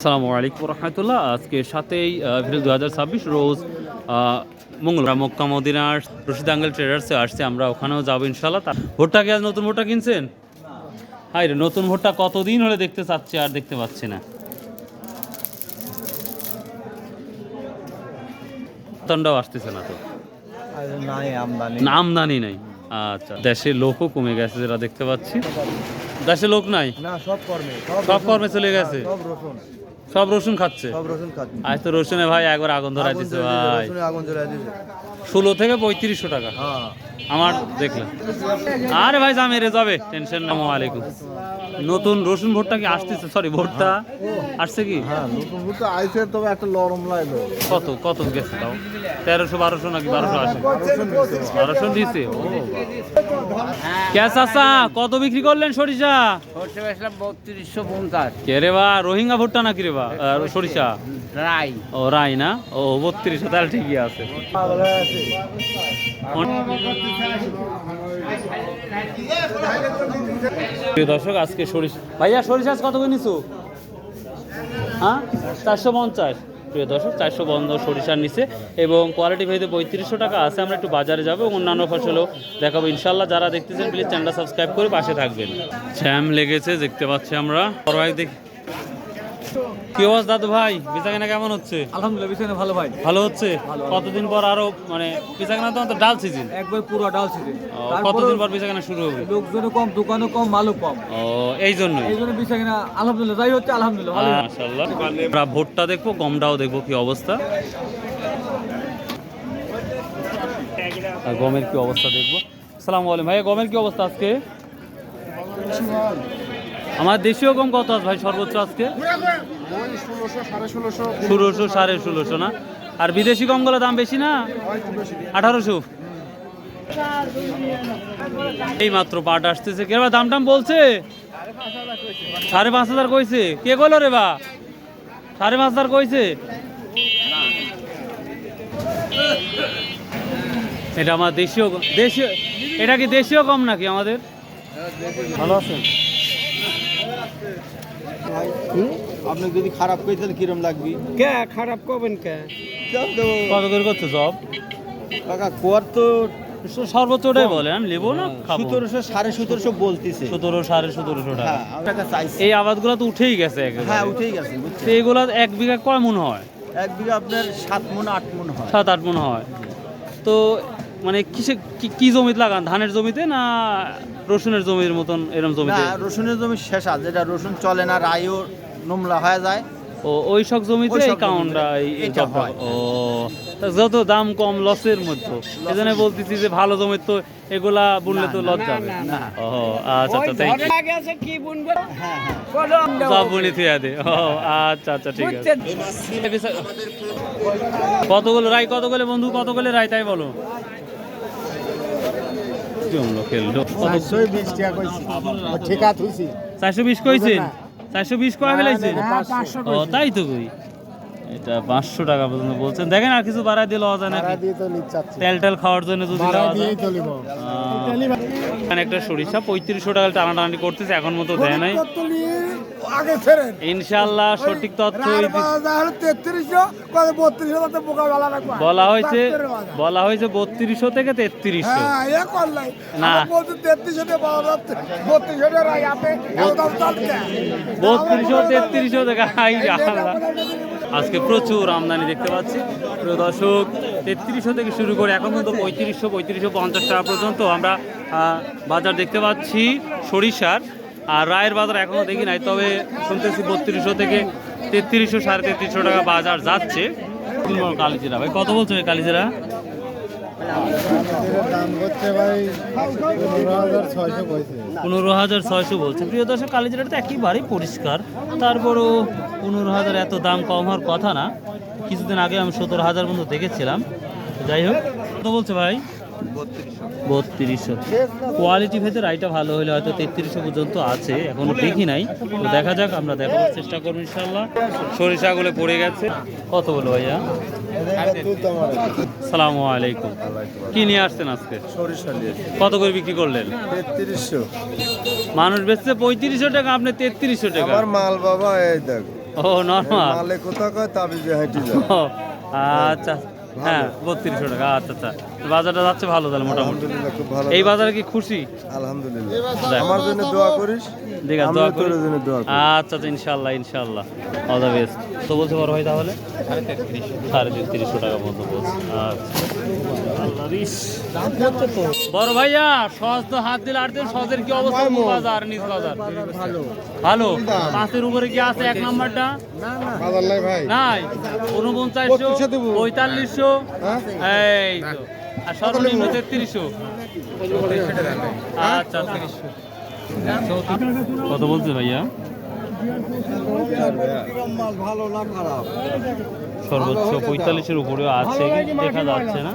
আসসালামু আলাইকুম রহমতুল্লাহ। আজকে 7ই এপ্রিল 2026 রোজ মঙ্গলবার মক্কা মদিনার রশিদ আঙ্কেল ট্রেডার্সে আসছে। আমরা ওখানেও যাবো ইনশাল্লাহ। ভুট্টা কি আজ নতুন ভুট্টা কিনছেন? হাই রে, নতুন ভুট্টা কতদিন হলে দেখতে চাচ্ছি আর দেখতে পাচ্ছি না। তন্ডাও আসতেছে না তো, আমদানি নাই। আচ্ছা, দেশের লোকও কমে গেছে যেটা দেখতে পাচ্ছি। দেশে লোক নাই, সব কর্মে চলে গেছে। সব রসুন খাচ্ছে। আজ তো রসুনে ভাই একবার আগুন ধরা দিচ্ছে ভাই। 16 থেকে 3500 টাকা আমার দেখলাম। আরে ভাই জামে রে যাবে, টেনশন না। আলাইকুম। নতুন রসুন ভুট্টা কি আসতেছে? সরি, ভুট্টা আসছে কি? নতুন ভুট্টা আইছে, তবে একটা নরম লাগলো। কত কত গেছে তাও? 1300 1200 নাকি 1200 আসে? 1200 দিয়েছে। ও ক্যাশ আসা কত বিক্রি করলেন সরিষা? 3250। কে রে বা, রোহিঙ্গা ভুট্টা নাকি রে বা? সরিষা রাই। ও রাই না? ও 3200, তাহলে ঠিকই আছে। দর্শক আজকে সরিষা ভাইয়া, সরিষা কত করে নিছো? হ্যাঁ 450। প্রিয় দর্শক 450 সরিষার নিচে এবং কোয়ালিটি ভেদে 3500 টাকা আছে। আমরা একটু বাজারে যাবো এবং অন্যান্য ফসলও দেখাবো ইনশাল্লাহ। যারা দেখতেছেন প্লিজ চ্যানেলটা সাবস্ক্রাইব করে পাশে থাকবেন। জ্যাম লেগেছে দেখতে পাচ্ছি আমরা। কি অবস্থা দাদু ভাই, বেচাকেনা কেমন হচ্ছে? আলহামদুলিল্লাহ, বিছানা ভালো ভাই, ভালো হচ্ছে। কতদিন পর আরো মানে বেচাকেনা তো ডাল সিজন, একবার পুরো ডাল সিজন। কতদিন পর বেচাকেনা শুরু হবে? লোকজনও কম, দোকানও কম, মালও কম। ও এই জন্যই বিছানা আলহামদুলিল্লাহ যাই হচ্ছে, আলহামদুলিল্লাহ ভালো। মাশাআল্লাহ। আমরা ভুট্টা দেখবো, গমটাও দেখবো কি অবস্থা, আর গমের কি অবস্থা দেখবো। আসসালামু আলাইকুম ভাইয়া, গমের কি অবস্থা আজকে? আমার দেশীয় গম কত আছে ভাই সর্বোচ্চ আজকে? 1600 1650 না? আর বিদেশি গমগুলোর দাম বেশি না? 1800। এই মাত্র পাট আসতেছে। কে বা দাম টাম বলছে? 5500 কইছে। কে কইলো রে বা? 5500 কইছে। এটা আমার দেশীয় দেশীয়, এটা কি দেশীয় গম নাকি আমাদের? ভালো আছেন? আপনি যদি খারাপ করে তাহলে কিরম লাগবে? কে খারাপ করবেন কে? কত করে করছে জব? কাকা কোয়ার তো সর্বোচ্চ ওটাই বলে, আমি নেবো না, 1700 1750 বলতিছে। 1700 1750 টাকা। হ্যাঁ, আমি টাকা চাইছি। এই আবাদগুলো তো উঠেই গেছে একেবারে। হ্যাঁ, উঠেই গেছে। তো এগুলা 1 বিঘা কয় মন হয়? 1 বিঘা আপনার 7 মণ 8 মণ হয়। 7-8 মন হয়। তো মানে কিসে কি জমিতে লাগান? ধানের জমিতে না রসুনের জমির মতন এরকম জমিতে? না, রসুনের জমি শেষা, যেটা রসুন চলে না, রাইও নোংরা হয়ে যায়। ও ওই সব জমিতে এই কাউন্টটা এই জব হয়। ও যত দাম কম লসের মধ্যে, এজন্য বলতেছি যে ভালো জমির তো এগুলা বুনলে তো লস যাবে। ও আচ্ছা আচ্ছা, থ্যাংক ইউ। আগে আছে কি বুনবো? সব বুনি থিয়া দে। ও আচ্ছা আচ্ছা, ঠিক আছে। কতগুলো রাই, কতগুলো বন্ধু, কতগুলো রাই তাই বলো। 420 টাকা কইছি। ঠিকা থুইছি। 420 কইছেন? 420 কয় ফেলাইছেন? ও তাই তো কই, এটা 500 টাকা পর্যন্ত বলছেন। দেখেন আর কিছু বাড়ায় দিলে হওয়া যায় নাকি? তেল টেল খাওয়ার জন্য যদি দেওয়া যায়। এখানে একটা সরিষা 3500 টাকা টানাটানি করতেছে, এখন মতো দেয় নাই। ইনশাআল্লাহ সঠিক তথ্য বলা হয়েছে 3200 থেকে 3300 না, 3200 3300 টাকা। আজকে প্রচুর আমদানি দেখতে পাচ্ছি প্রিয় দর্শক। 3300 থেকে শুরু করে এখন পর্যন্ত 3550 টাকা পর্যন্ত আমরা বাজার দেখতে পাচ্ছি সরিষার। আর রায়ের বাজার এখনও দেখি নাই, তবে শুনতেছি 3200 থেকে 3300 3350 টাকা বাজার যাচ্ছে। কালিজিরা ভাই কত বলছো? কালিজিরা 15,600 বলছে। প্রিয় দর্শক, কালিজিরাটা তো একেবারেই পরিষ্কার, তারপরও 15,000 এত দাম কম হওয়ার কথা না। কিছুদিন আগে আমি 17,000 পর্যন্ত দেখেছিলাম। যাই হোক, কত বলছে ভাই? 3200। কোয়ালিটি ভেতর রাইটা ভালো হলে হয়তো 3300 পর্যন্ত আছে, এখনো দেখি নাই। তো দেখা যাক, আমরা দেখার চেষ্টা করবো ইনশাল্লাহ। সরিষাগুলো পড়ে গেছে। কত বলো ভাইয়া? আসসালামু আলাইকুম। কি নিয়ে আসছেন আজকে? সরিষা নিয়ে কত করে বিক্রি করলেন? 3300। মানুষ বেচছে 3500 টাকা, আপনি 3300 টাকা। আমার মাল বাবা, এই দেখো। ও নর্মাল, মালে কোথা কয় তাবিজে হাঁটি যায়। ও আচ্ছা, হ্যাঁ 3200 টাকা, আচ্ছা আচ্ছা। বাজারটা যাচ্ছে ভালো তাহলে মোটামুটি। আলহামদুলিল্লাহ খুব ভালো। এই বাজারে কি খুশি? আলহামদুলিল্লাহ। যাক। আমার জন্য দোয়া করিস। ঠিক আছে, আমিও দোয়া করি। তোর জন্য দোয়া করি। আচ্ছা আচ্ছা, ইনশাআল্লাহ ইনশাআল্লাহ, অল দ্য বেস্ট। তো বলতে পারো ভাই তাহলে 3350 টাকা মতো বলছে। আচ্ছা আল্লাহ রিস। বড় ভাইয়া সহজ তো হাত দিলে আর দিন, সহজের কি অবস্থা? বাজার নিজ বাজার ভালো, 5-এর উপরে কি আছে এক নাম্বারটা? বাজার নাই ভাই। নাই, 4900, 4500, এই তো, আর সর্বনিম্ন 3300। আচ্ছা আচ্ছা। কত বলছে ভাইয়া? সর্বোচ্চ 45-এর উপরেও আছে, দেখা যাচ্ছে না।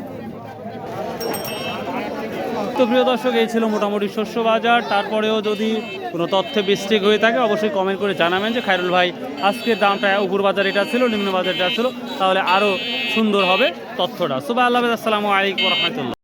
তো প্রিয় দর্শক, এই ছিল মোটামুটি শস্য বাজার। তারপরেও যদি কোনো তথ্যে মিস্টেক হয়ে থাকে অবশ্যই কমেন্ট করে জানাবেন যে খায়রুল ভাই আজকের দামটা উপর বাজার এটা ছিল, নিম্ন বাজার এটা ছিল, তাহলে আরও সুন্দর হবে তথ্যটা। সুবহানাল্লাহ, আসসালামু আলাইকুম ওয়া রাহমাতুল্লাহ।